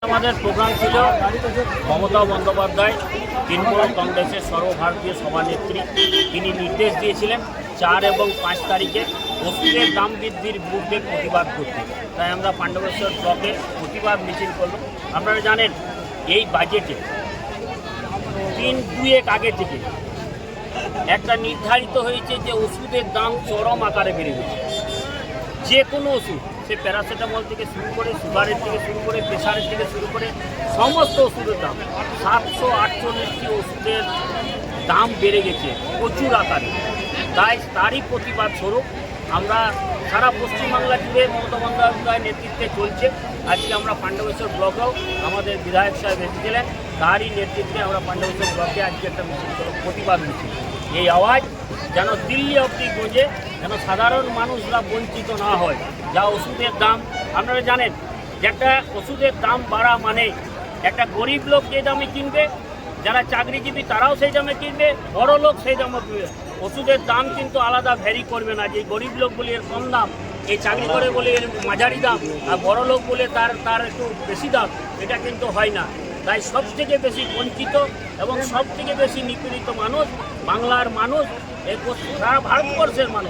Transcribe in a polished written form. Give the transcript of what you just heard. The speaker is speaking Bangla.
আমাদের প্রোগ্রাম ছিল মমতা বন্দ্যোপাধ্যায় তৃণমূল কংগ্রেসের সর্বভারতীয় সভানেত্রী। তিনি নির্দেশ দিয়েছিলেন 4 এবং 5 তারিখে ওষুধের দাম বৃদ্ধির বিরুদ্ধে প্রতিবাদ করতে। তাই আমরা পাণ্ডবেশ্বর ব্লকে প্রতিবাদ মিছিল করলাম। আপনারা জানেন এই বাজেটে 3-2 আগে থেকে একটা নির্ধারিত হয়েছে যে ওষুধের দাম চরম আকারে বেড়ে গেছে। যে কোনো ওষুধ, সে প্যারাসিটামল থেকে শুরু করে, সুগারের থেকে শুরু করে, প্রেশারের থেকে শুরু করে সমস্ত ওষুধের দাম 748টি ওষুধের দাম বেড়ে গেছে প্রচুর আকারে। তাই তারই প্রতিবাদ স্বরূপ আমরা সারা পশ্চিমবাংলা জুড়ে মমতা বন্দ্যোপাধ্যায়ের নেতৃত্বে চলছে। আজকে আমরা পাণ্ডবেশ্বর ব্লকেও আমাদের বিধায়ক সাহেব এসেছিলেন, তারই নেতৃত্বে আমরা পাণ্ডবেশ্বর ব্লকে আজকে একটা মিছিল করব, প্রতিবাদ মিছিল। এই আওয়াজ যেন দিল্লি অবধি গোঁজে, যেন সাধারণ মানুষরা বঞ্চিত না হয়। যা ওষুধের দাম, আপনারা জানেন যে একটা ওষুধের দাম বাড়া মানে একটা গরিব লোক যে দামে কিনবে, যারা চাকরিজীবী তারাও সেই দামে কিনবে, বড় লোক সেই দামে কিনবে। ওষুধের দাম কিন্তু আলাদা ভ্যারি করবে না, যে গরিব লোক বলে এর কম দাম, এই চাকরি করে বলে এর মাঝারি দাম, আর বড় লোক বলে তার একটু বেশি দাম, এটা কিন্তু হয় না। তাই সবথেকে বেশি বঞ্চিত এবং সবথেকে বেশি নিপীড়িত মানুষ বাংলার মানুষ, সারা ভারতবর্ষের মানুষ।